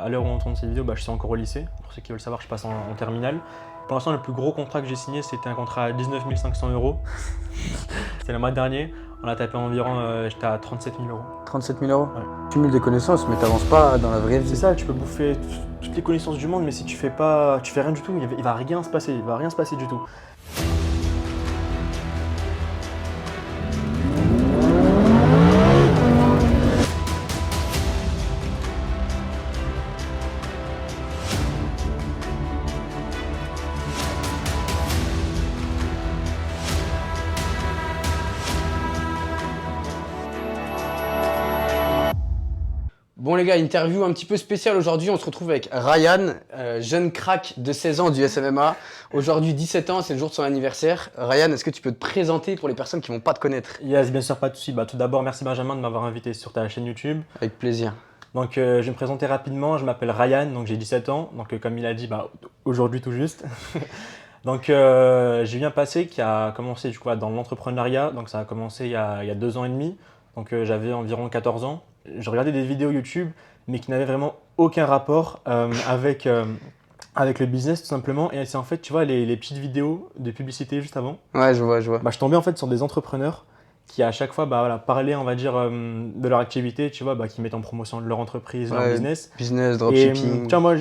À l'heure où on tourne cette vidéo, je suis encore au lycée. Pour ceux qui veulent savoir, je passe en terminale. Pour l'instant, le plus gros contrat que j'ai signé, c'était un contrat à 19 500 €. C'était le mois dernier. On a tapé environ, j'étais à 37 000 €. 37 000 euros. Ouais. Tu cumules des connaissances, mais t'avances pas dans la vraie vie. C'est ça, tu peux bouffer toutes les connaissances du monde, mais si tu fais rien du tout, il va rien se passer. Il va rien se passer du tout. Bon les gars, interview un petit peu spéciale aujourd'hui. On se retrouve avec Ryan, jeune crack de 16 ans du SMMA. Aujourd'hui 17 ans, c'est le jour de son anniversaire. Ryan, est-ce que tu peux te présenter pour les personnes qui ne vont pas te connaître? Yes, bien sûr, pas de souci. Tout d'abord, merci Benjamin de m'avoir invité sur ta chaîne YouTube. Avec plaisir. Donc, je vais me présenter rapidement. Je m'appelle Ryan, donc j'ai 17 ans. Donc, comme il a dit, aujourd'hui tout juste. Donc, j'ai eu un passé qui a commencé du coup dans l'entrepreneuriat. Donc, ça a commencé il y a 2 ans et demi. Donc, j'avais environ 14 ans. Je regardais des vidéos YouTube, mais qui n'avaient vraiment aucun rapport avec le business tout simplement. Et c'est en fait, tu vois, les petites vidéos de publicité juste avant. Ouais, je vois. Je tombais en fait sur des entrepreneurs qui à chaque fois parlaient, on va dire, de leur activité, tu vois, qui mettent en promotion leur entreprise, leur business. Business, Et dropshipping. tu vois, moi,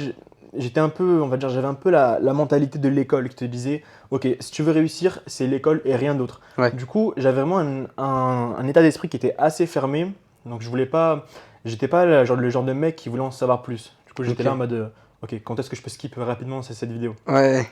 j'étais un peu, on va dire, j'avais un peu la mentalité de l'école qui te disait, ok, si tu veux réussir, c'est l'école et rien d'autre. Ouais. Du coup, j'avais vraiment un état d'esprit qui était assez fermé. Donc, j'étais pas le genre de mec qui voulait en savoir plus. Du coup, j'étais Ok. là en mode, ok, quand est-ce que je peux skip rapidement cette vidéo? Ouais.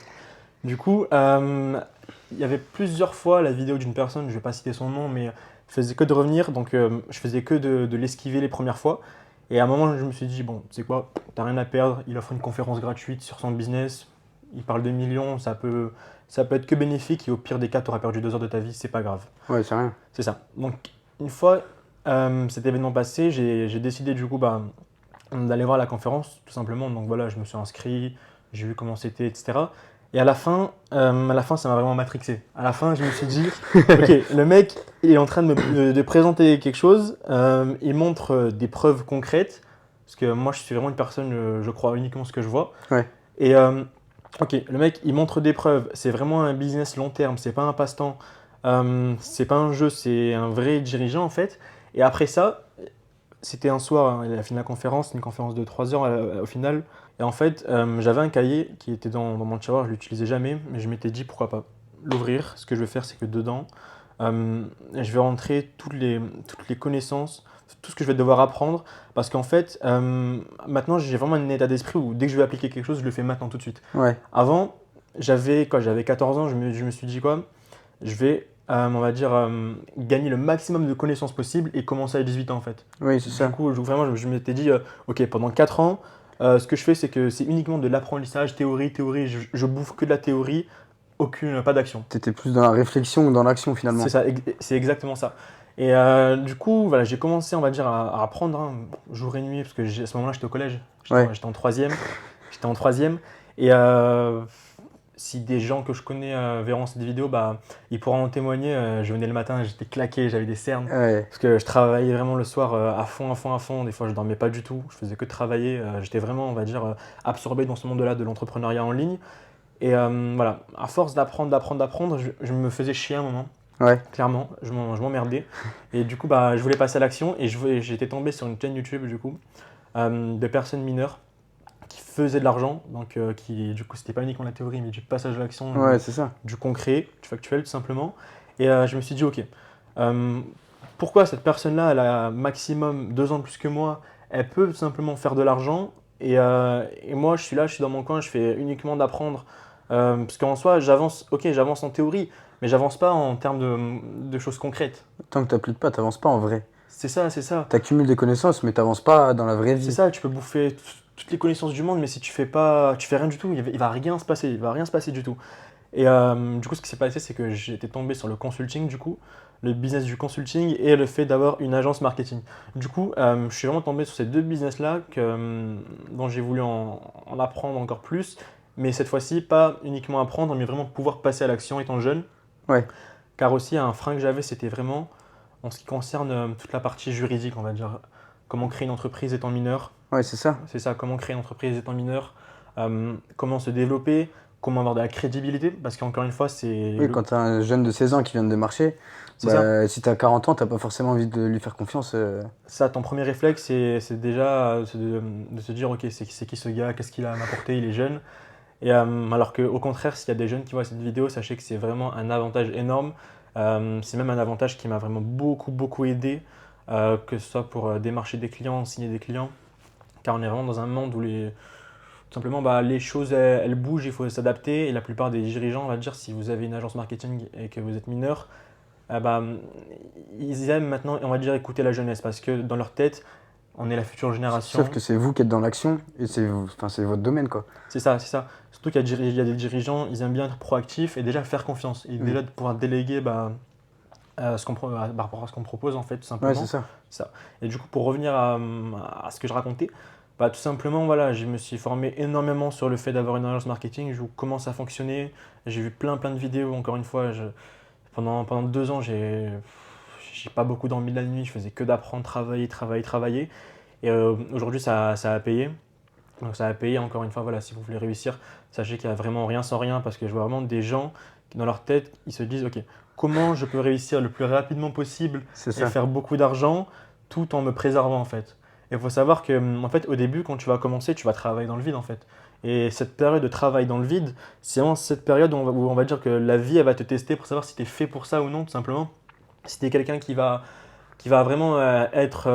Du coup, il y avait plusieurs fois la vidéo d'une personne, je ne vais pas citer son nom, mais faisait que de revenir, donc je faisais que de l'esquiver les premières fois. Et à un moment, je me suis dit, bon, tu sais quoi, t'as rien à perdre, il offre une conférence gratuite sur son business, il parle de millions, ça peut être que bénéfique, et au pire des cas, tu auras perdu 2 heures de ta vie, c'est pas grave. Ouais, c'est rien. C'est ça. Donc, une fois cet événement passé, j'ai décidé du coup d'aller voir la conférence, tout simplement. Donc voilà, je me suis inscrit, j'ai vu comment c'était, etc. Et à la fin, ça m'a vraiment matrixé. À la fin, je me suis dit, ok, le mec, il est en train de présenter quelque chose, il montre des preuves concrètes, parce que moi, je suis vraiment une personne, je crois uniquement ce que je vois. Ouais. Et ok, le mec, il montre des preuves, c'est vraiment un business long terme, c'est pas un passe-temps, c'est pas un jeu, c'est un vrai dirigeant en fait. Et après ça, c'était un soir, hein, il a fini la conférence, une conférence de 3 heures au final. Et en fait, j'avais un cahier qui était dans mon tiroir, je ne l'utilisais jamais, mais je m'étais dit pourquoi pas l'ouvrir. Ce que je vais faire, c'est que dedans, je vais rentrer toutes les connaissances, tout ce que je vais devoir apprendre. Parce qu'en fait, maintenant, j'ai vraiment un état d'esprit où dès que je vais appliquer quelque chose, je le fais maintenant tout de suite. Ouais. Avant, j'avais 14 ans, je me suis dit quoi? Je vais, on va dire, gagner le maximum de connaissances possibles et commencer à 18 ans en fait. Oui, c'est ça. Du coup, vraiment, je m'étais dit, ok, pendant 4 ans, ce que je fais, c'est que c'est uniquement de l'apprentissage, théorie, je bouffe que de la théorie, pas d'action. T'étais plus dans la réflexion que dans l'action finalement. C'est ça, c'est exactement ça. Et du coup, voilà, j'ai commencé, on va dire, à apprendre jour et nuit, parce que à ce moment-là, j'étais au collège, j'étais en troisième. Et si des gens que je connais verront cette vidéo, ils pourront en témoigner. Je venais le matin, j'étais claqué, j'avais des cernes. Ouais. Parce que je travaillais vraiment le soir à fond. Des fois, je dormais pas du tout. Je faisais que travailler. J'étais vraiment, on va dire, absorbé dans ce monde-là de l'entrepreneuriat en ligne. Et voilà, à force d'apprendre, je me faisais chier à un moment. Ouais. Clairement, je m'emmerdais. Et du coup, je voulais passer à l'action. Et j'étais tombé sur une chaîne YouTube, du coup, de personnes mineures qui faisaient de l'argent. Donc, du coup, c'était pas uniquement la théorie, mais du passage à l'action, Ouais, c'est ça. du concret, du factuel, tout simplement. Et je me suis dit, ok, pourquoi cette personne-là, elle a maximum 2 ans de plus que moi, elle peut tout simplement faire de l'argent et moi, je suis là, je suis dans mon coin, je fais uniquement d'apprendre. Parce qu'en soi, j'avance en théorie, mais j'avance pas en termes de choses concrètes. Tant que t'appliques pas, t'avances pas en vrai. C'est ça. T'accumules des connaissances, mais t'avances pas dans la vraie vie. C'est ça, tu peux bouffer toutes les connaissances du monde, mais si tu fais rien du tout, il va rien se passer, du tout. Et du coup, ce qui s'est passé, c'est que j'étais tombé sur le consulting, du coup, le business du consulting et le fait d'avoir une agence marketing. Du coup, je suis vraiment tombé sur ces 2 business-là dont j'ai voulu en apprendre encore plus, mais cette fois-ci, pas uniquement apprendre, mais vraiment pouvoir passer à l'action étant jeune. Ouais. Car aussi, un frein que j'avais, c'était vraiment en ce qui concerne toute la partie juridique, on va dire, comment créer une entreprise étant mineur. Ouais, c'est ça. C'est ça, comment créer une entreprise étant mineur, comment se développer, comment avoir de la crédibilité, parce qu'encore une fois, Oui, quand tu as un jeune de 16 ans qui vient de démarcher, c'est ça. si tu as 40 ans, tu pas forcément envie de lui faire confiance. Ça, ton premier réflexe, c'est déjà de se dire, ok, c'est qui ce gars, qu'est-ce qu'il a à m'apporter, il est jeune. Et alors qu'au contraire, s'il y a des jeunes qui voient cette vidéo, sachez que c'est vraiment un avantage énorme. C'est même un avantage qui m'a vraiment beaucoup aidé, que ce soit pour démarcher des clients, signer des clients, car on est vraiment dans un monde où tout simplement, les choses, elles bougent, il faut s'adapter. Et la plupart des dirigeants, on va dire, si vous avez une agence marketing et que vous êtes mineur, ils aiment maintenant, on va dire, écouter la jeunesse parce que dans leur tête, on est la future génération. Sauf que c'est vous qui êtes dans l'action et c'est votre domaine, quoi. C'est ça, c'est ça. Surtout qu'il y a des dirigeants, ils aiment bien être proactifs et déjà faire confiance. Et déjà de pouvoir déléguer par rapport à ce qu'on propose, en fait, tout simplement. Ouais, c'est ça. Ça. Et du coup, pour revenir à ce que je racontais, tout simplement, voilà, je me suis formé énormément sur le fait d'avoir une agence marketing. Je vois comment ça fonctionnait. J'ai vu plein de vidéos. Encore une fois, pendant 2 ans, j'ai pas beaucoup dormi de la nuit. Je faisais que d'apprendre, travailler. Et aujourd'hui, ça a payé. Donc ça a payé, encore une fois, voilà, si vous voulez réussir, sachez qu'il n'y a vraiment rien sans rien parce que je vois vraiment des gens qui, dans leur tête, ils se disent, ok, comment je peux réussir le plus rapidement possible C'est et ça. faire beaucoup d'argent tout en me préservant en fait. Et il faut savoir que en fait, au début, quand tu vas commencer, tu vas travailler dans le vide en fait. Et cette période de travail dans le vide, c'est vraiment cette période où on va dire que la vie, elle va te tester pour savoir si tu es fait pour ça ou non, tout simplement. Si tu es quelqu'un qui va vraiment être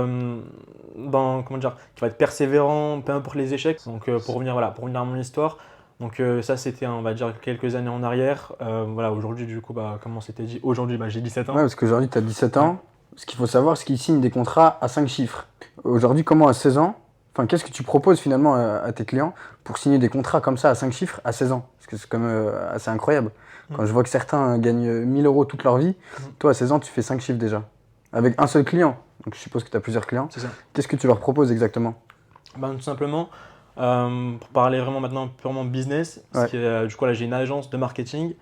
comment dire, qui va être persévérant, peu importe les échecs. Donc pour revenir à mon histoire, donc ça c'était on va dire quelques années en arrière. Voilà, aujourd'hui du coup comme on s'était dit, aujourd'hui j'ai 17 ans. Ouais, parce qu'aujourd'hui, tu as 17 ans. Ce qu'il faut savoir, c'est qu'ils signent des contrats à 5 chiffres. Aujourd'hui, comment à 16 ans, qu'est-ce que tu proposes finalement à tes clients pour signer des contrats comme ça à 5 chiffres à 16 ans? Parce que c'est quand même assez incroyable. Quand je vois que certains gagnent 1000 euros toute leur vie, toi à 16 ans, tu fais 5 chiffres déjà. Avec un seul client. Donc je suppose que tu as plusieurs clients. C'est ça. Qu'est-ce que tu leur proposes exactement? Tout simplement, pour parler vraiment maintenant purement business, Ouais. du coup là j'ai une agence de marketing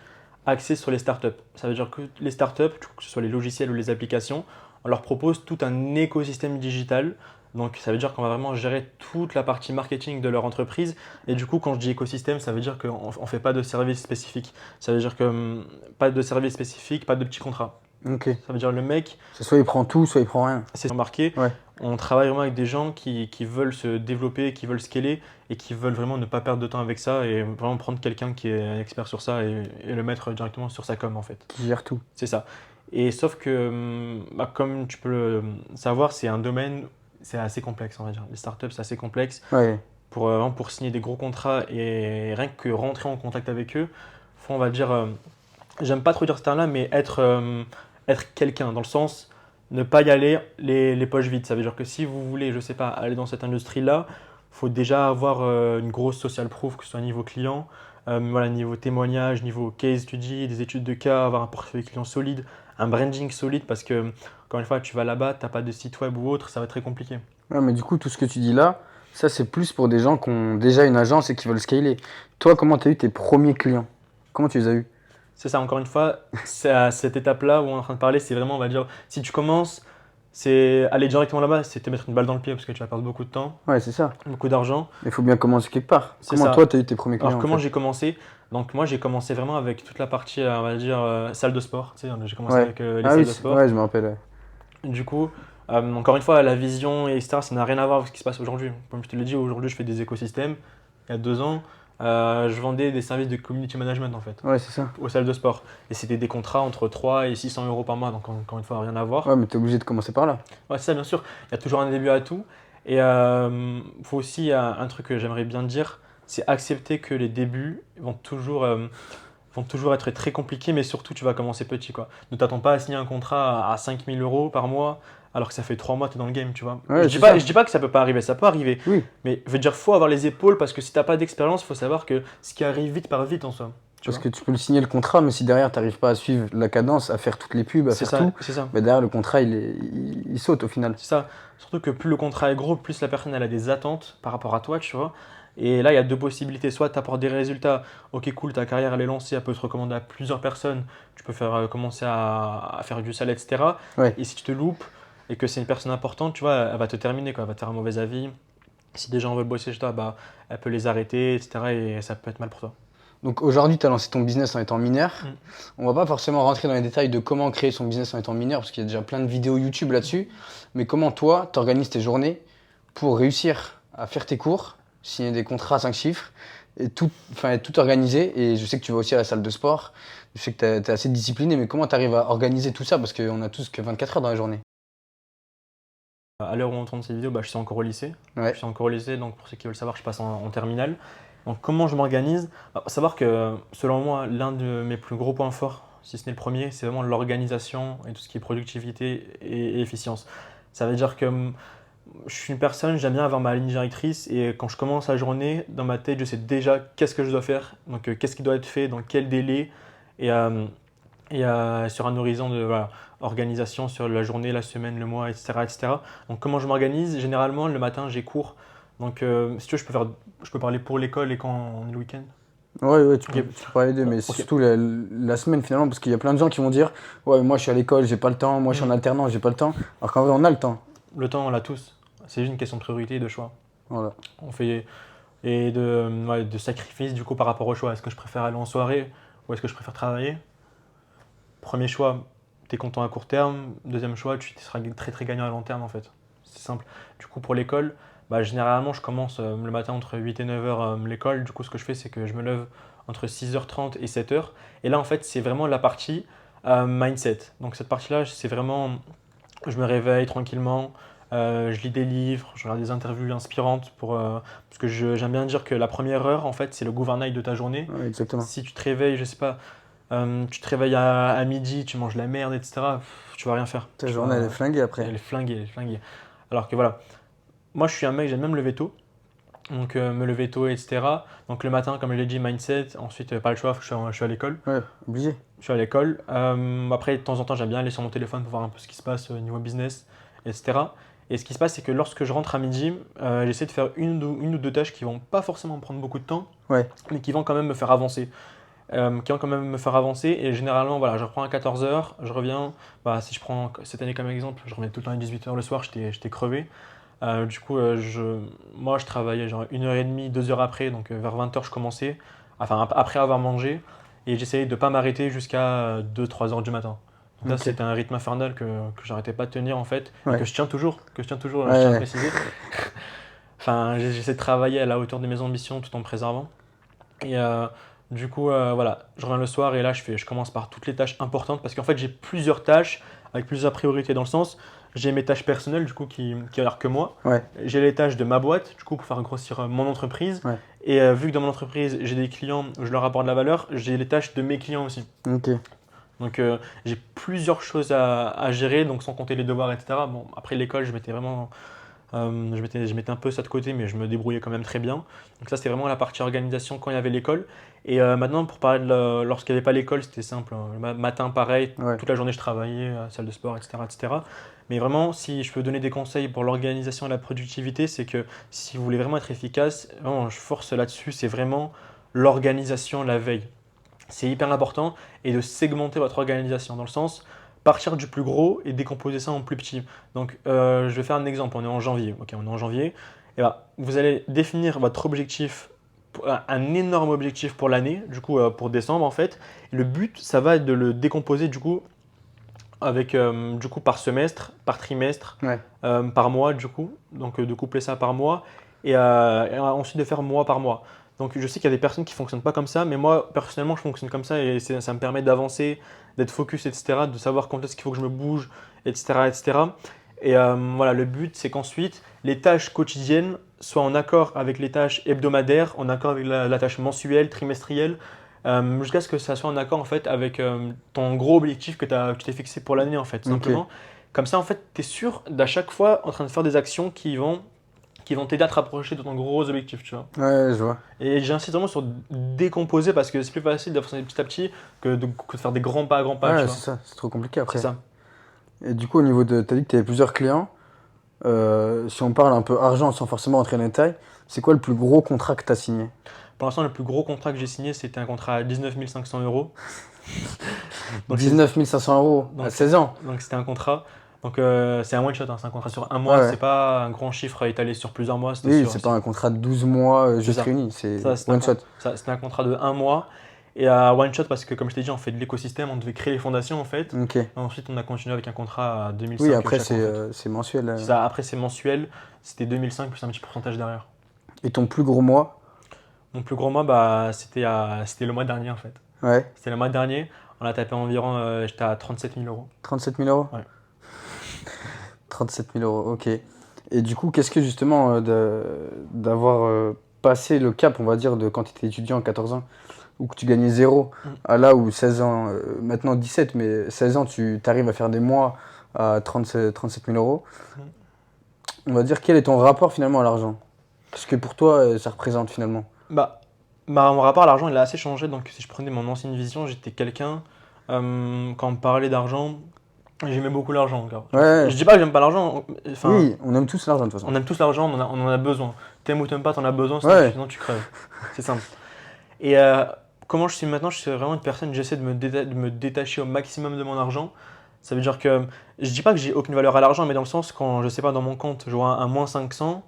axée sur les startups. Ça veut dire que les startups, que ce soit les logiciels ou les applications, on leur propose tout un écosystème digital. Donc ça veut dire qu'on va vraiment gérer toute la partie marketing de leur entreprise. Et du coup, quand je dis écosystème, ça veut dire qu'on ne fait pas de service spécifique. Ça veut dire que pas de service spécifique, pas de petits contrats. Ok. Ça veut dire le mec, Soit il prend tout, soit il prend rien. c'est embarqué. Ouais. On travaille vraiment avec des gens qui veulent se développer, qui veulent scaler et qui veulent vraiment ne pas perdre de temps avec ça et vraiment prendre quelqu'un qui est un expert sur ça et le mettre directement sur sa com en fait. Qui gère tout. C'est ça. Et sauf que, comme tu peux le savoir, c'est un domaine, c'est assez complexe, on va dire. Les startups, c'est assez complexe. Ouais. Pour signer des gros contrats et rien que rentrer en contact avec eux, faut, on va dire, j'aime pas trop dire ce terme-là, mais être quelqu'un, dans le sens, ne pas y aller les poches vides. Ça veut dire que si vous voulez, je sais pas, aller dans cette industrie-là, faut déjà avoir une grosse social proof, que ce soit niveau client, voilà, niveau témoignage, niveau case study, des études de cas, avoir un portefeuille client solide, un branding solide, parce que, encore une fois, tu vas là-bas, tu n'as pas de site web ou autre, ça va être très compliqué. Ouais, mais du coup, tout ce que tu dis là, ça c'est plus pour des gens qui ont déjà une agence et qui veulent scaler. Toi, comment tu as eu tes premiers clients? Comment tu les as eus? C'est ça, encore une fois, c'est à cette étape-là où on est en train de parler, c'est vraiment, on va dire, si tu commences, c'est aller directement là-bas, c'est te mettre une balle dans le pied parce que tu vas perdre beaucoup de temps, Ouais, c'est ça. beaucoup d'argent. Il faut bien commencer quelque part. C'est Comment ça. toi, tu as eu tes premiers clients Alors en comment fait? j'ai commencé? Donc moi j'ai commencé vraiment avec toute la partie, on va dire, salle de sport. Tu sais, j'ai commencé Ouais. avec les Ah salles oui, de sport. ouais, je me rappelle. Ouais. Du coup, encore une fois, la vision, et etc., ça n'a rien à voir avec ce qui se passe aujourd'hui. Comme je te l'ai dit, aujourd'hui je fais des écosystèmes. Il y a 2 ans, je vendais des services de community management en fait, Ouais, c'est ça. aux salles de sport. Et c'était des contrats entre 3 et 600 euros par mois, donc encore une fois, rien à voir. Ouais, mais t'es obligé de commencer par là. Ouais, c'est ça, bien sûr. Il y a toujours un début à tout. Et faut aussi un truc que j'aimerais bien dire, c'est accepter que les débuts vont toujours être très compliqués, mais surtout tu vas commencer petit, quoi. Ne t'attends pas à signer un contrat à 5000 euros par mois, alors que ça fait 3 mois que tu es dans le game, tu vois. Ouais, je c'est dis pas, ça. je dis pas que ça peut pas arriver, ça peut arriver. Oui. Mais je veux dire, faut avoir les épaules parce que si t'as pas d'expérience, faut savoir que ce qui arrive vite part vite en soi. Tu Parce vois. que tu peux le signer le contrat, mais si derrière t'arrives pas à suivre la cadence, à faire toutes les pubs, à C'est faire ça, tout, c'est ça. bah derrière le contrat il saute au final. C'est ça. Surtout que plus le contrat est gros, plus la personne elle a des attentes par rapport à toi, tu vois. Et là, il y a deux possibilités. Soit tu apportes des résultats, ok, cool, ta carrière elle est lancée, elle peut te recommander à plusieurs personnes, tu peux faire commencer à faire du salaire, etc. Ouais. Et si tu te loupes et que c'est une personne importante, tu vois, elle va te terminer, quoi. Elle va te faire un mauvais avis. Si des gens veulent bosser chez toi, bah, elle peut les arrêter, etc. Et ça peut être mal pour toi. Donc aujourd'hui, tu as lancé ton business en étant mineur. Mm. On va pas forcément rentrer dans les détails de comment créer son business en étant mineur, parce qu'il y a déjà plein de vidéos YouTube là-dessus. Mais comment toi, tu organises tes journées pour réussir à faire tes cours, signer des contrats à 5 chiffres, et tout, enfin, tout organiser. Et je sais que tu vas aussi à la salle de sport. Je sais que tu es assez discipliné, mais comment tu arrives à organiser tout ça? Parce qu'on a tous que 24 heures dans la journée. À l'heure où on tourne cette vidéo, bah, je suis encore au lycée. Ouais. Je suis encore au lycée, donc pour ceux qui veulent savoir, je passe en terminale. Donc comment je m'organise? Bah, faut savoir que selon moi, l'un de mes plus gros points forts, si ce n'est le premier, c'est vraiment l'organisation et tout ce qui est productivité et efficience. Ça veut dire que je suis une personne, j'aime bien avoir ma ligne directrice et quand je commence la journée, dans ma tête, je sais déjà qu'est-ce que je dois faire, donc qu'est-ce qui doit être fait, dans quel délai et, sur un horizon de voilà, organisation sur la journée, la semaine, le mois, etc., etc. Donc comment je m'organise? Généralement, le matin, j'ai cours. Donc si tu veux, je peux parler pour l'école et quand on est le week-end. Ouais, tu Ok. peux parler d'eux, mais c'est Ok. surtout la semaine finalement, parce qu'il y a plein de gens qui vont dire ouais, moi je suis à l'école, j'ai pas le temps, moi je suis en alternance, j'ai pas le temps. Alors qu'en vrai, on a le temps. Le temps, on l'a tous. C'est juste une question de priorité et de choix. Voilà. On fait et de sacrifice du coup par rapport au choix. Est-ce que je préfère aller en soirée ou est-ce que je préfère travailler? Premier choix, tu es content à court terme. Deuxième choix, tu seras très très gagnant à long terme en fait. C'est simple. Du coup, pour l'école, bah, généralement, je commence le matin entre 8 et 9 heures l'école. Du coup, ce que je fais, c'est que je me lève entre 6h30 et 7 heures. Et là, en fait, c'est vraiment la partie mindset. Donc, cette partie-là, c'est vraiment, je me réveille tranquillement, je lis des livres, je regarde des interviews inspirantes parce que j'aime bien dire que la première heure, en fait, c'est le gouvernail de ta journée. Ouais, exactement. Si tu te réveilles, je sais pas, tu te réveilles à midi, tu manges la merde, etc. Tu vas rien faire. Ta journée elle est flinguée après. Elle est flinguée, elle est flinguée. Alors que voilà, moi je suis un mec, j'aime même me lever tôt. Donc me lever tôt, etc. Donc le matin, comme je l'ai dit, mindset. Ensuite, pas le choix, je suis à l'école. Ouais, obligé. Je suis à l'école. Après, de temps en temps, j'aime bien aller sur mon téléphone pour voir un peu ce qui se passe au niveau business, etc. Et ce qui se passe, c'est que lorsque je rentre à midi, j'essaie de faire une ou deux tâches qui vont pas forcément me prendre beaucoup de temps, Ouais. mais qui vont quand même me faire avancer. Et généralement, voilà, je reprends à 14 heures, je reviens. Bah, si je prends cette année comme exemple, je reviens tout le temps à 18 heures le soir, j'étais crevé. Du coup, moi, je travaillais genre 1h30, 2 heures après, donc vers 20 heures, je commençais, enfin après avoir mangé, et j'essayais de ne pas m'arrêter jusqu'à 2-3 heures du matin. Donc là, Ok. c'était un rythme infernal que j'arrêtais pas de tenir en fait, et Ouais. que je tiens toujours, je Ouais, tiens à ouais. préciser. Enfin, j'essaie de travailler à la hauteur de mes ambitions tout en me préservant. Et du coup, voilà, je reviens le soir et là, je commence par toutes les tâches importantes parce qu'en fait, j'ai plusieurs tâches avec plusieurs priorités dans le sens, j'ai mes tâches personnelles du coup qui regardent que moi, Ouais. j'ai les tâches de ma boîte du coup pour faire grossir mon entreprise Ouais. et vu que dans mon entreprise, j'ai des clients, je leur apporte de la valeur, j'ai les tâches de mes clients aussi. Ok. Donc j'ai plusieurs choses à gérer, donc sans compter les devoirs, etc. Bon, après l'école, je mettais un peu ça de côté, mais je me débrouillais quand même très bien. Donc ça, c'était vraiment la partie organisation quand il y avait l'école. Et maintenant, pour parler lorsqu'il n'y avait pas l'école, c'était simple, hein. Le matin, pareil, Ouais. toute la journée, je travaillais, salle de sport, etc., etc. Mais vraiment, si je peux donner des conseils pour l'organisation et la productivité, c'est que si vous voulez vraiment être efficace, vraiment, je force là-dessus, c'est vraiment l'organisation la veille. C'est hyper important et de segmenter votre organisation dans le sens partir du plus gros et décomposer ça en plus petit. Donc, je vais faire un exemple. On est en janvier. Ok, on est en janvier. Et ben, vous allez définir votre objectif, un énorme objectif pour l'année, du coup pour décembre en fait. Et le but, ça va être de le décomposer du coup avec du coup par semestre, par trimestre, Ouais. par mois du coup. Donc de coupler ça par mois et ensuite de faire mois par mois. Donc je sais qu'il y a des personnes qui ne fonctionnent pas comme ça, mais moi personnellement je fonctionne comme ça et ça me permet d'avancer, d'être focus, etc., de savoir quand est-ce qu'il faut que je me bouge, etc. etc. Et voilà, le but c'est qu'ensuite les tâches quotidiennes soient en accord avec les tâches hebdomadaires, en accord avec la tâche mensuelle, trimestrielle, jusqu'à ce que ça soit en accord en fait avec ton gros objectif que tu t'es fixé pour l'année en fait, tout Ok. simplement. Comme ça en fait tu es sûr d'à chaque fois en train de faire des actions qui vont t'aider à te rapprocher de ton gros objectif, tu vois. Ouais, je vois. Et j'insiste vraiment sur décomposer parce que c'est plus facile d'avancer petit à petit que de faire des grands pas, tu Ouais, vois. c'est ça. C'est trop compliqué C'est après. ça. Et du coup, au niveau de. T'as dit que tu avais plusieurs clients. Si on parle un peu argent sans forcément entrer dans les détails, c'est quoi le plus gros contrat que tu as signé? Pour l'instant, le plus gros contrat que j'ai signé, c'était un contrat à 19 500 euros. Donc, 19 500 euros à donc, 16 ans. donc c'était un contrat. Donc c'est un one shot, hein, c'est un contrat sur un Ouais, mois, ouais. c'est pas un grand chiffre étalé sur plusieurs mois, Oui, c'est pas un contrat de 12 mois c'est juste ça. réuni, c'est Ça, one shot. c'était un contrat de un mois. Et à one shot, parce que comme je t'ai dit, on fait de l'écosystème, on devait créer les fondations en fait. Ok. Ensuite, on a continué avec un contrat à Oui, 2005 après, chaque mois en fait. c'est mensuel. C'est ça, après, c'est mensuel, c'était 2005 plus un petit pourcentage derrière. Et ton plus gros mois? Mon plus gros mois, bah, c'était le mois dernier en fait. Ouais. C'était le mois dernier, on a tapé environ, j'étais à 37 000 euros. 37 000 euros? Ouais. 37 000 euros, ok. Et du coup, qu'est-ce que justement d'avoir passé le cap, on va dire, de quand tu étais étudiant à 14 ans, où que tu gagnais zéro, Mm. à là où 16 ans, maintenant 17, mais 16 ans, tu arrives à faire des mois à 37 000 euros. Mm. On va dire, quel est ton rapport finalement à l'argent? Qu'est-ce que pour toi, ça représente finalement? Bah, mon rapport à l'argent, il a assez changé. Donc, si je prenais mon ancienne vision, j'étais quelqu'un, quand on me parlait d'argent, j'aimais beaucoup l'argent encore. Ouais, Je dis pas que j'aime pas l'argent, enfin, oui, on aime tous l'argent de toute façon. on aime tous l'argent, on en a besoin. T'aimes ou t'aimes pas, t'en as besoin, Ouais, sinon tu crèves. C'est simple. Et comment je suis maintenant, je suis vraiment une personne, j'essaie de me détacher au maximum de mon argent. Ça veut dire que je dis pas que j'ai aucune valeur à l'argent, mais dans le sens quand je sais pas dans mon compte, je vois un moins 500,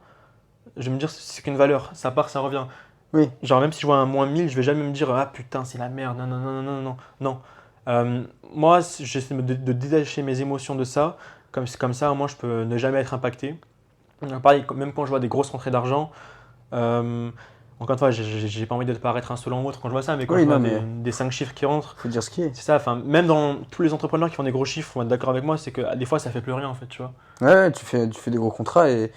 je vais me dire c'est qu'une valeur, ça part, ça revient. oui, Genre même si je vois un moins 1000, je vais jamais me dire ah putain c'est la merde, non non non non non non. Non. Moi j'essaie de détacher mes émotions de ça, comme ça moi je peux ne jamais être impacté. Pareil, même quand je vois des grosses rentrées d'argent, euh, encore une fois, j'ai pas envie de paraître insolent ou autre quand je vois ça, mais quand je oui, vois non, mais des 5 chiffres qui rentrent, faut dire ce qui est. c'est ça, enfin, même dans tous les entrepreneurs qui font des gros chiffres vont être d'accord avec moi, c'est que des fois ça fait plus rien en fait, tu vois. Ouais, ouais, tu fais des gros contrats et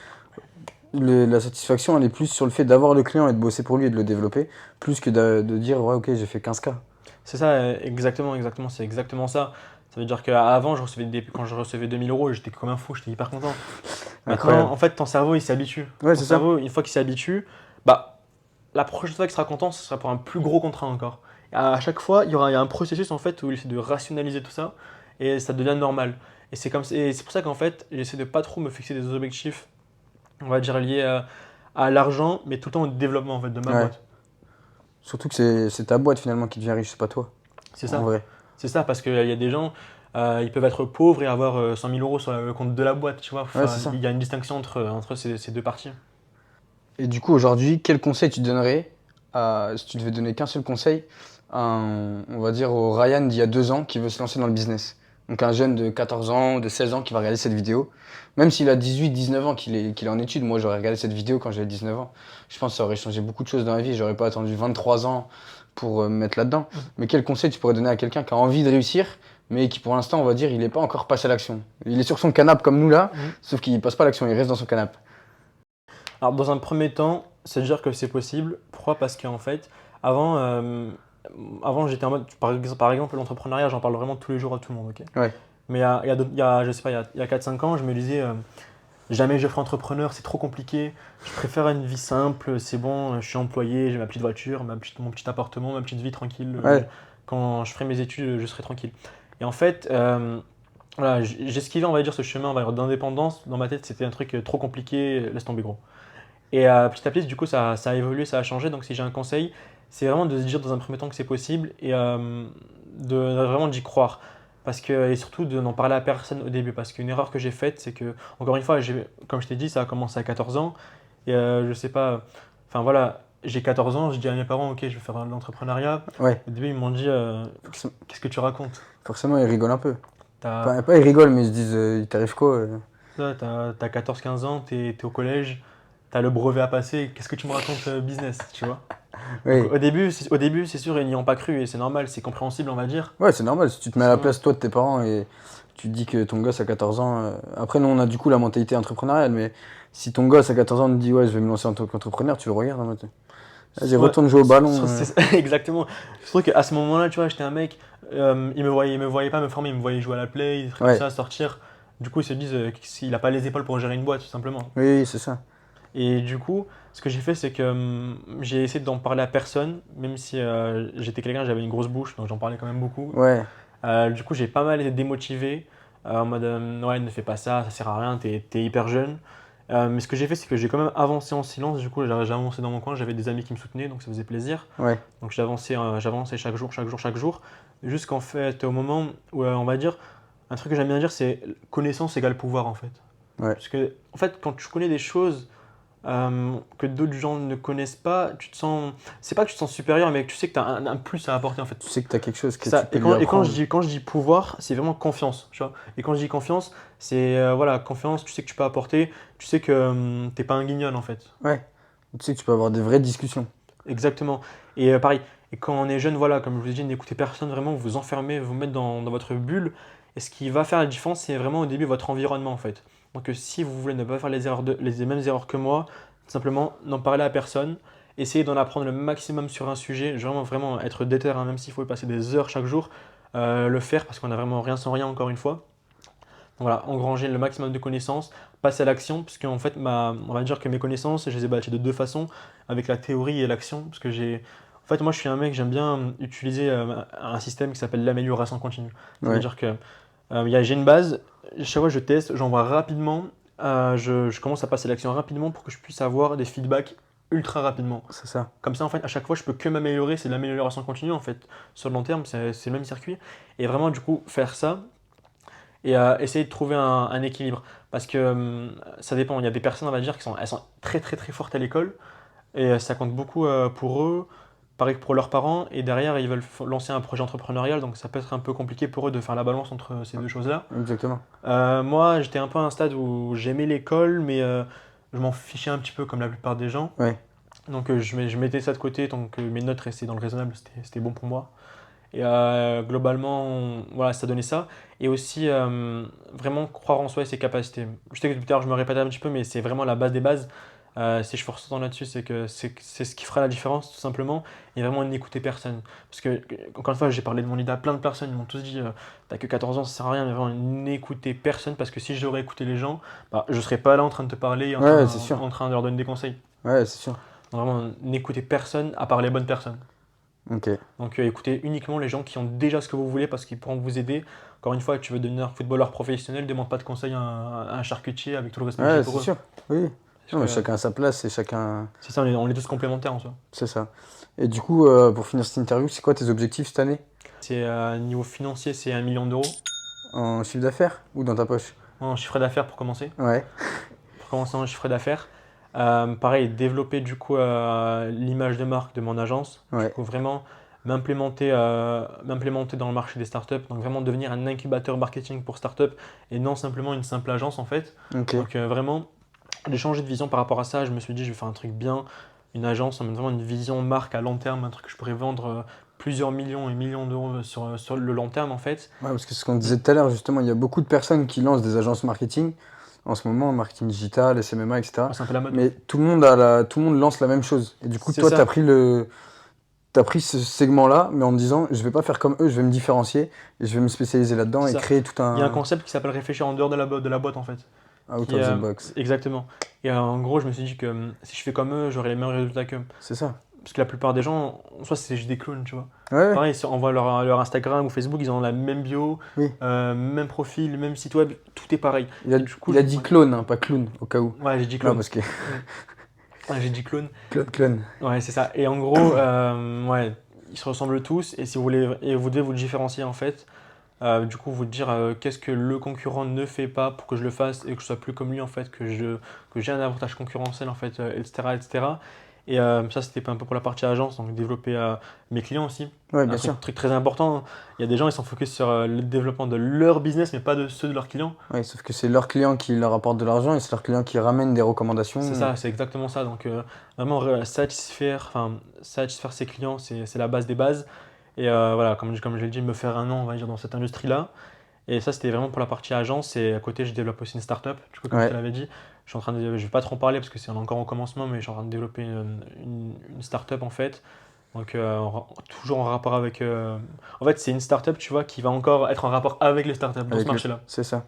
la satisfaction, elle est plus sur le fait d'avoir le client et de bosser pour lui et de le développer, plus que de dire, ouais, ok, j'ai fait 15K. C'est ça, exactement, c'est exactement ça. Ça veut dire qu'avant, quand je recevais 2000 euros, j'étais comme un fou, j'étais hyper content. Maintenant, Incroyable. en fait, ton cerveau, il s'habitue. Ouais, Ton c'est ça. cerveau, une fois qu'il s'habitue, bah, la prochaine fois qu'il sera content, ce sera pour un plus gros contrat encore. Et à chaque fois, il y a un processus en fait où il essaie de rationaliser tout ça et ça devient normal. Et c'est pour ça qu'en fait, j'essaie de pas trop me fixer des objectifs, on va dire liés à l'argent, mais tout le temps au développement en fait de ma Ouais. boîte. Surtout que c'est ta boîte finalement qui devient riche, c'est pas toi, C'est en ça. vrai. C'est ça, parce qu'il y a des gens, ils peuvent être pauvres et avoir 100 000 euros sur le compte de la boîte, tu vois. Ouais, c'est Enfin, ça. il y a une distinction entre ces deux parties. Et du coup, aujourd'hui, quel conseil tu donnerais si tu devais donner qu'un seul conseil on va dire, au Ryan d'il y a 2 ans qui veut se lancer dans le business? Donc un jeune de 14 ans, de 16 ans qui va regarder cette vidéo. Même s'il a 18, 19 ans, qu'il est en études, moi j'aurais regardé cette vidéo quand j'avais 19 ans. Je pense que ça aurait changé beaucoup de choses dans ma vie. J'aurais pas attendu 23 ans pour me mettre là-dedans. Mhm. Mais quel conseil tu pourrais donner à quelqu'un qui a envie de réussir, mais qui pour l'instant, on va dire, il n'est pas encore passé à l'action? Il est sur son canapé comme nous là, Mhm. sauf qu'il passe pas à l'action, il reste dans son canapé. Alors, dans un premier temps, c'est dire que c'est possible. Pourquoi? Parce qu'en fait, avant, avant j'étais en mode, par exemple, l'entrepreneuriat, j'en parle vraiment tous les jours à tout le monde, ok? Ouais, Mais je sais pas, il y a 4-5 ans, je me disais, jamais je ferai entrepreneur, c'est trop compliqué. Je préfère une vie simple, c'est bon, je suis employé, j'ai ma petite voiture, mon petit appartement, ma petite vie tranquille. ouais, Quand je ferai mes études, je serai tranquille. Et en fait, voilà, j'esquivais, on va dire, ce chemin on va dire, d'indépendance. Dans ma tête, c'était un truc trop compliqué, laisse tomber gros. Et petit à petit, du coup, ça a évolué, ça a changé. Donc, si j'ai un conseil, c'est vraiment de se dire dans un premier temps que c'est possible et de vraiment d'y croire. Et surtout de n'en parler à personne au début. Parce qu'une erreur que j'ai faite, c'est que, encore une fois, comme je t'ai dit, ça a commencé à 14 ans. Et je sais pas, enfin voilà, j'ai 14 ans, je dis à mes parents, ok, je vais faire de l'entrepreneuriat. ouais. Au début, ils m'ont dit, Forcément, qu'est-ce que tu racontes? forcément, il rigole un peu. T'as, Enfin, pas ils rigolent, mais ils se disent, il t'arrive quoi? t'as 14-15 ans, t'es au collège, t'as le brevet à passer, qu'est-ce que tu me racontes business, tu vois? Donc Oui, au début, c'est sûr, ils n'y ont pas cru et c'est normal, c'est compréhensible, on va dire. ouais, c'est normal. Si tu te mets à C'est la normal. place, toi, de tes parents et tu te dis que ton gosse a 14 ans. Après, nous, on a du coup la mentalité entrepreneuriale, mais si ton gosse à 14 ans te dit, ouais, je vais me lancer en tant qu'entrepreneur, tu le regardes en mode, vas-y, Ouais, retourne jouer au ballon. exactement. Je trouve qu'à ce moment-là, tu vois, j'étais un mec, il me voyait pas me former, il me voyait jouer à la play, des trucs comme Ouais, ça, sortir. Du coup, ils se disent qu'il a pas les épaules pour gérer une boîte, tout simplement. oui, oui, c'est ça. Et du coup, ce que j'ai fait, c'est que j'ai essayé d'en parler à personne, même si j'étais quelqu'un, j'avais une grosse bouche, donc j'en parlais quand même beaucoup. Ouais, Du coup, j'ai pas mal été démotivé, en mode ouais, ne fais pas ça, ça sert à rien, t'es hyper jeune. Mais ce que j'ai fait, c'est que j'ai quand même avancé en silence. Du coup, j'ai avancé dans mon coin, j'avais des amis qui me soutenaient, donc ça faisait plaisir. ouais, Donc j'avançais chaque jour, jusqu'en fait au moment où, on va dire, Un truc que j'aime bien dire, c'est connaissance égale pouvoir en fait. Ouais. Parce que, en fait, quand tu connais des choses que d'autres gens ne connaissent pas, tu te sens. C'est pas que tu te sens supérieur, mais que tu sais que tu as un plus à apporter en fait. Tu sais que tu as quelque chose que Ça. tu peux lui Et apprendre. quand je dis pouvoir, c'est vraiment confiance. Tu vois. Et quand je dis confiance, c'est voilà, confiance, tu sais que tu peux apporter, tu sais que t'es pas un guignol en fait. Ouais. Tu sais que tu peux avoir des vraies discussions. Exactement. Et pareil, et quand on est jeune, voilà, comme je vous ai dit, n'écoutez personne, vraiment, vous vous enfermez, vous mettre dans votre bulle. Et ce qui va faire la différence, c'est vraiment au début votre environnement en fait. Donc si vous voulez ne pas faire les mêmes erreurs que moi, simplement n'en parler à personne, essayez d'en apprendre le maximum sur un sujet, vraiment, vraiment être déter, hein, même s'il faut y passer des heures chaque jour, le faire parce qu'on n'a vraiment rien sans rien encore une fois. Donc voilà, engranger le maximum de connaissances, passer à l'action, parce qu'en fait, on va dire que mes connaissances, je les ai bâties de deux façons, avec la théorie et l'action, parce que j'ai. En fait, moi, je suis un mec, j'aime bien utiliser un système qui s'appelle l'amélioration continue. Ça veut Ouais. dire que j'ai une base, chaque fois je teste, j'envoie rapidement, je commence à passer à l'action rapidement pour que je puisse avoir des feedbacks ultra rapidement. C'est ça. Comme ça, en fait, à chaque fois, je peux que m'améliorer, c'est de l'amélioration continue, en fait, sur le long terme, c'est le même circuit. Et vraiment, du coup, faire ça, et essayer de trouver un équilibre. Parce que ça dépend, il y a des personnes, on va dire, elles sont très très très fortes à l'école, et ça compte beaucoup pour eux, pareil que pour leurs parents, et derrière ils veulent lancer un projet entrepreneurial, donc ça peut être un peu compliqué pour eux de faire la balance entre ces deux choses-là. Exactement. Moi j'étais un peu à un stade où j'aimais l'école, mais je m'en fichais un petit peu comme la plupart des gens. Ouais. Donc je mettais ça de côté, tant que mes notes restaient dans le raisonnable, c'était bon pour moi. Et globalement, voilà, ça donnait ça. Et aussi, vraiment croire en soi et ses capacités. Je sais que tout à l'heure, je me répète un petit peu, mais c'est vraiment la base des bases. Si je force autant là-dessus, c'est que c'est ce qui fera la différence, tout simplement. Et vraiment n'écouter personne. Parce que, encore une fois, j'ai parlé de mon idée à plein de personnes. Ils m'ont tous dit, t'as que 14 ans, ça sert à rien. Mais vraiment, n'écoutez personne. Parce que si j'aurais écouté les gens, bah, je serais pas là en train de te parler, Ouais, c'est sûr. en train de leur donner des conseils. Ouais, c'est sûr. Donc, vraiment, n'écoutez personne à part les bonnes personnes. Ok. Donc écoutez uniquement les gens qui ont déjà ce que vous voulez parce qu'ils pourront vous aider. Encore une fois, tu veux devenir footballeur professionnel, demande pas de conseils à un charcutier avec tout le respect que j'ai Ouais, pour c'est eux. sûr. Oui. Parce Non, mais que, chacun a sa place et chacun. c'est ça, on est tous complémentaires en soi. C'est ça. Et du coup, pour finir cette interview, c'est quoi tes objectifs cette année? C'est niveau financier, c'est 1 million d'euros En chiffre d'affaires ou dans ta poche? en chiffre d'affaires pour commencer. Ouais. Pour commencer en chiffre d'affaires. Pareil, développer du coup l'image de marque de mon agence. Du Ouais. coup, vraiment m'implémenter dans le marché des startups. Donc vraiment devenir un incubateur marketing pour startups et non simplement une simple agence en fait. Ok. Donc vraiment, j'ai changé de vision par rapport à ça. Je me suis dit, je vais faire un truc bien, une agence, vraiment une vision marque à long terme, un truc que je pourrais vendre plusieurs millions et millions d'euros sur le long terme en fait. Ouais, parce que c'est ce qu'on disait tout à l'heure, justement, il y a beaucoup de personnes qui lancent des agences marketing en ce moment, marketing digital, SMMA, etc. C'est un peu la mode. Mais tout le monde tout le monde lance la même chose. Et du coup, C'est toi, ça. t'as pris ce segment-là, mais en te disant, je vais pas faire comme eux, je vais me différencier et je vais me spécialiser là-dedans C'est et ça. créer tout Il y a un un concept qui s'appelle réfléchir en dehors de la boîte en fait. out Qui, of the box. exactement. Et en gros, je me suis dit que si je fais comme eux, j'aurai les meilleurs résultats qu'eux. C'est ça. Parce que la plupart des gens, en soi, c'est juste des clones, tu vois. Ouais, ouais. Pareil, on voit leur Instagram ou Facebook, ils ont la même bio, Oui. même profil, même site web, tout est pareil. Il a, Et du coup, il a dit clone, hein, pas clown, au cas où. Ouais, j'ai dit Non, clone. parce que Ouais, j'ai dit clone. clone. Ouais, c'est ça. Et en gros, ouais, ils se ressemblent tous. Et si vous voulez, et vous devez vous différencier en fait. Du coup, vous dire qu'est-ce que le concurrent ne fait pas pour que je le fasse et que je sois plus comme lui en fait, que j'ai un avantage concurrentiel en fait, etc., etc. Et ça, c'était un peu pour la partie agence, donc développer mes clients aussi. Ouais, Un bien sûr. truc très important, hein. Il y a des gens, ils sont focus sur le développement de leur business, mais pas de ceux de leurs clients. Ouais, sauf que c'est leur client qui leur apporte de l'argent et c'est leur client qui ramène des recommandations. C'est ça, c'est exactement ça. Donc vraiment satisfaire ses clients, c'est la base des bases. Et voilà, comme je l'ai dit, me faire un nom, on va dire, dans cette industrie-là. Et ça, c'était vraiment pour la partie agence. Et à côté, je développe aussi une startup. Du coup, comme je te Ouais. l'avais dit, je vais pas trop en parler parce que c'est encore au commencement, mais je suis en train de développer une startup en fait. Donc, toujours en rapport avec. En fait, c'est une startup, tu vois, qui va encore être en rapport avec les startups dans ce marché-là. C'est ça.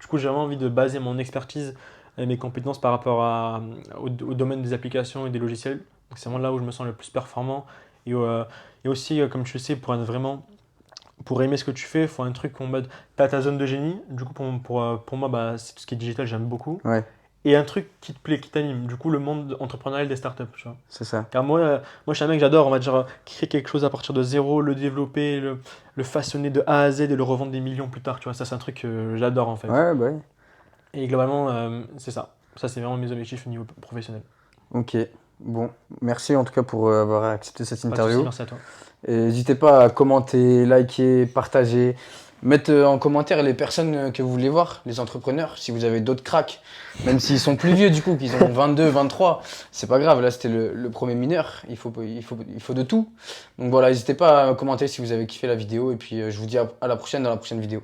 Du coup, j'ai vraiment envie de baser mon expertise et mes compétences par rapport au domaine des applications et des logiciels. Donc, c'est vraiment là où je me sens le plus performant. Et aussi, comme tu le sais, pour aimer ce que tu fais, il faut un truc en mode, t'as ta zone de génie. Du coup, pour moi, bah, c'est tout ce qui est digital, j'aime beaucoup. Ouais. et un truc qui te plaît, qui t'anime. Du coup, le monde entrepreneurial des startups, tu vois. C'est ça. Car moi, je suis un mec, j'adore, on va dire, créer quelque chose à partir de zéro, le développer, le façonner de A à Z et le revendre des millions plus tard, tu vois. Ça, c'est un truc que j'adore, en fait. Ouais, bah oui. Et globalement, c'est ça. Ça, c'est vraiment mes objectifs au niveau professionnel. Ok. Bon, merci en tout cas pour avoir accepté cette Pas de soucis, interview. merci à toi. Et n'hésitez pas à commenter, liker, partager. Mettre en commentaire les personnes que vous voulez voir, les entrepreneurs, si vous avez d'autres cracks, même s'ils sont plus vieux du coup, qu'ils ont 22, 23, c'est pas grave, là c'était le premier mineur, il faut de tout. Donc voilà, n'hésitez pas à commenter si vous avez kiffé la vidéo et puis je vous dis à la prochaine dans la prochaine vidéo.